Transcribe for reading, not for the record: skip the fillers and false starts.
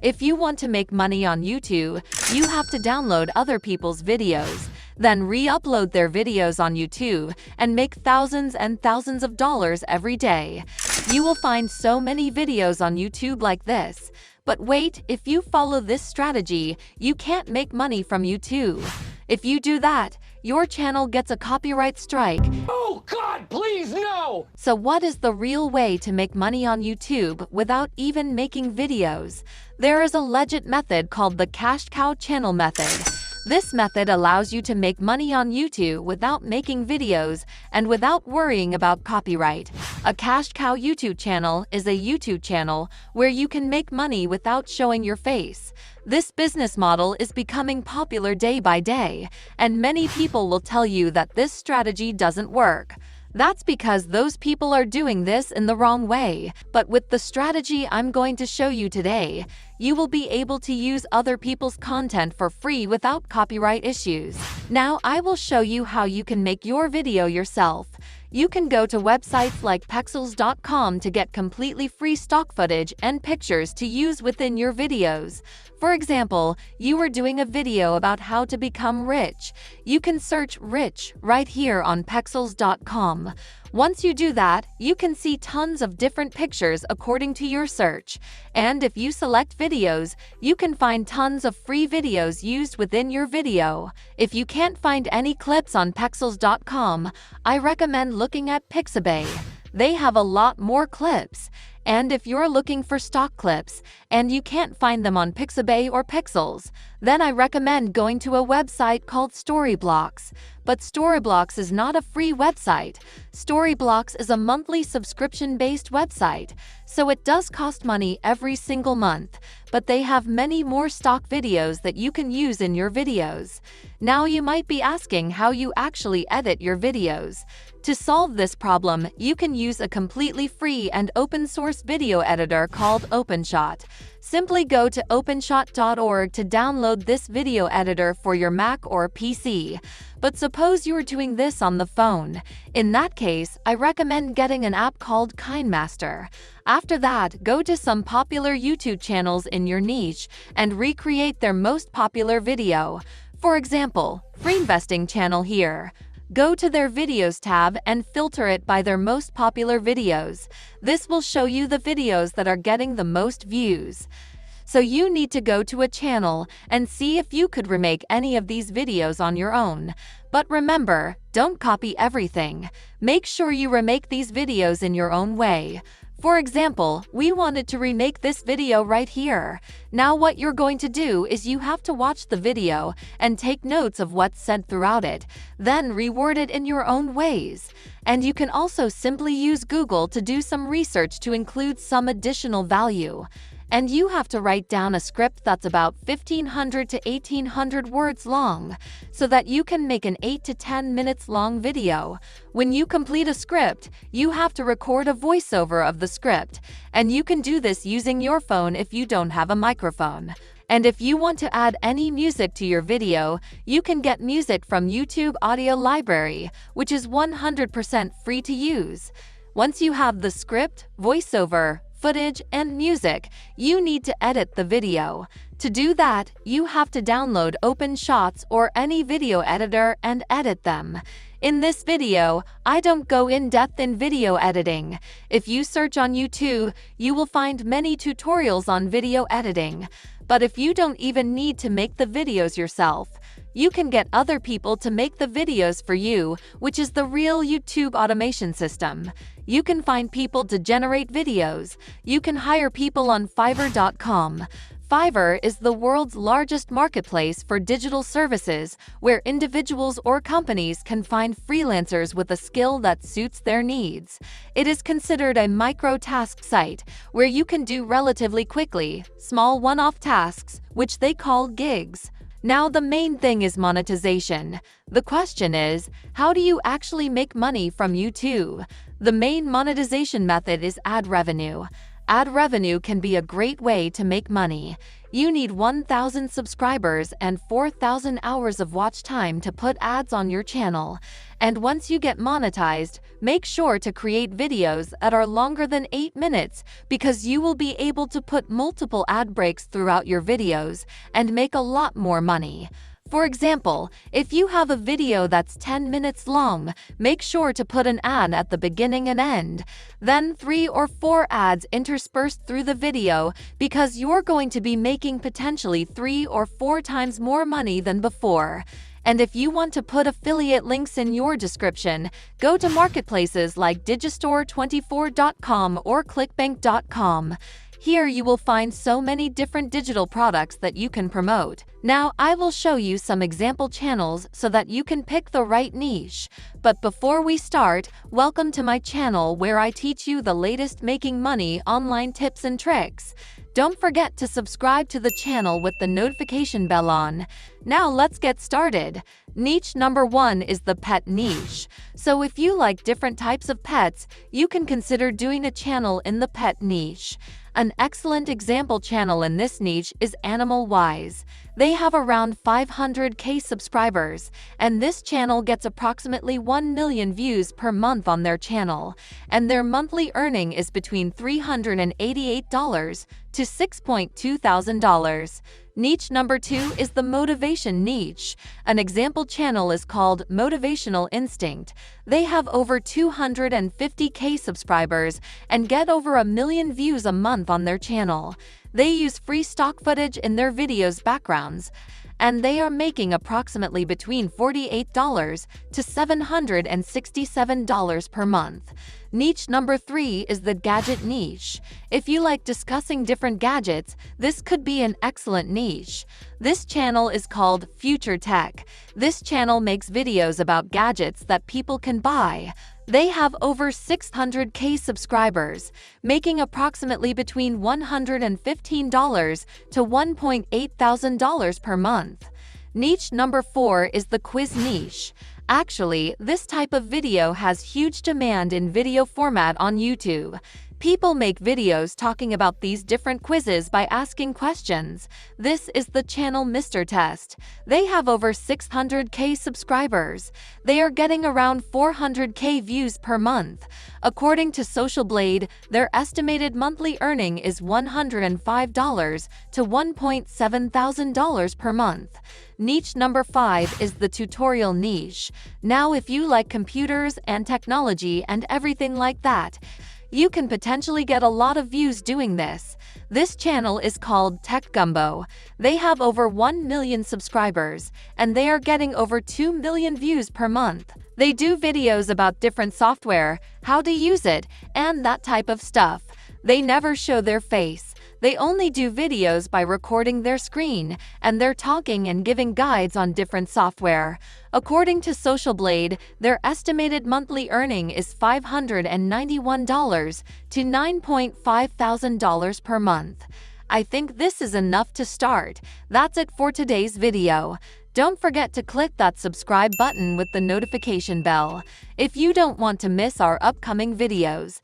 If you want to make money on YouTube, you have to download other people's videos, then re-upload their videos on YouTube and make thousands and thousands of dollars every day. You will find so many videos on YouTube like this. But wait, if you follow this strategy, you can't make money from YouTube. If you do that, your channel gets a copyright strike. Oh God, please no! So what is the real way to make money on YouTube without even making videos? There is a legit method called the cash cow channel method. This method allows you to make money on YouTube without making videos and without worrying about copyright. A cash cow YouTube channel is a YouTube channel where you can make money without showing your face. This business model is becoming popular day by day, and many people will tell you that this strategy doesn't work. That's because those people are doing this in the wrong way. But with the strategy I'm going to show you today, you will be able to use other people's content for free without copyright issues. Now I will show you how you can make your video yourself. You can go to websites like pexels.com to get completely free stock footage and pictures to use within your videos. For example, you are doing a video about how to become rich. You can search rich right here on pexels.com. Once you do that, you can see tons of different pictures according to your search. And if you select videos, you can find tons of free videos used within your video. If you can't find any clips on pexels.com, I recommend looking at Pixabay. They have a lot more clips. And if you're looking for stock clips and you can't find them on Pixabay or Pexels, then I recommend going to a website called Storyblocks. But Storyblocks is not a free website. Storyblocks is a monthly subscription-based website, so it does cost money every single month, but they have many more stock videos that you can use in your videos. Now you might be asking how you actually edit your videos. To solve this problem, you can use a completely free and open-source video editor called OpenShot. Simply go to openshot.org to download this video editor for your Mac or PC. But suppose you're doing this on the phone. In that case, I recommend getting an app called KineMaster. After that, go to some popular YouTube channels in your niche and recreate their most popular video. For example, Free Investing channel here. Go to their Videos tab and filter it by their most popular videos. This will show you the videos that are getting the most views. So you need to go to a channel and see if you could remake any of these videos on your own. But remember, don't copy everything. Make sure you remake these videos in your own way. For example, we wanted to remake this video right here. Now what you're going to do is you have to watch the video and take notes of what's said throughout it, then reword it in your own ways. And you can also simply use Google to do some research to include some additional value. And you have to write down a script that's about 1,500 to 1,800 words long, so that you can make an 8 to 10 minutes long video. When you complete a script, you have to record a voiceover of the script, and you can do this using your phone if you don't have a microphone. And if you want to add any music to your video, you can get music from YouTube Audio Library, which is 100% free to use. Once you have the script, voiceover, footage, and music, you need to edit the video. To do that, you have to download OpenShots or any video editor and edit them. In this video, I don't go in depth in video editing. If you search on YouTube, you will find many tutorials on video editing. But if you don't even need to make the videos yourself, you can get other people to make the videos for you, which is the real YouTube automation system. You can find people to generate videos. You can hire people on Fiverr.com. Fiverr is the world's largest marketplace for digital services, where individuals or companies can find freelancers with a skill that suits their needs. It is considered a micro-task site, where you can do relatively quickly, small one-off tasks, which they call gigs. Now the main thing is monetization. The question is, how do you actually make money from YouTube? The main monetization method is ad revenue. Ad revenue can be a great way to make money. You need 1,000 subscribers and 4,000 hours of watch time to put ads on your channel. And once you get monetized, make sure to create videos that are longer than 8 minutes because you will be able to put multiple ad breaks throughout your videos and make a lot more money. For example, if you have a video that's 10 minutes long, make sure to put an ad at the beginning and end, then 3 or 4 ads interspersed through the video because you're going to be making potentially 3 or 4 times more money than before. And if you want to put affiliate links in your description, go to marketplaces like digistore24.com or clickbank.com. Here you will find so many different digital products that you can promote. Now I will show you some example channels so that you can pick the right niche. But before we start, welcome to my channel where I teach you the latest making money online tips and tricks. Don't forget to subscribe to the channel with the notification bell on. Now let's get started. Niche number 1 is the pet niche. So if you like different types of pets, you can consider doing a channel in the pet niche. An excellent example channel in this niche is Animal Wise. They have around 500k subscribers, and this channel gets approximately 1 million views per month on their channel, and their monthly earning is between $388 to $6,200. Niche number 2 is the motivation niche. An example channel is called Motivational Instinct. They have over 250k subscribers and get over 1 million views a month on their channel. They use free stock footage in their videos' backgrounds, and they are making approximately between $48 to $767 per month. Niche number 3 is the gadget niche. If you like discussing different gadgets, this could be an excellent niche. This channel is called Future Tech. This channel makes videos about gadgets that people can buy. They have over 600k subscribers, making approximately between $115 to $1,800 per month. Niche number 4 is the quiz niche. Actually, this type of video has huge demand in video format on YouTube. People make videos talking about these different quizzes by asking questions. This is the channel Mr. Test. They have over 600k subscribers. They are getting around 400k views per month. According to Social Blade, their estimated monthly earning is $105 to $1,700 per month. Niche number 5 is the tutorial niche. Now if you like computers and technology and everything like that, you can potentially get a lot of views doing this. This channel is called Tech Gumbo. They have over 1 million subscribers, and they are getting over 2 million views per month. They do videos about different software, how to use it, and that type of stuff. They never show their face. They only do videos by recording their screen, and they're talking and giving guides on different software. According to Social Blade, their estimated monthly earning is $591 to $9,500 per month. I think this is enough to start. That's it for today's video. Don't forget to click that subscribe button with the notification bell if you don't want to miss our upcoming videos.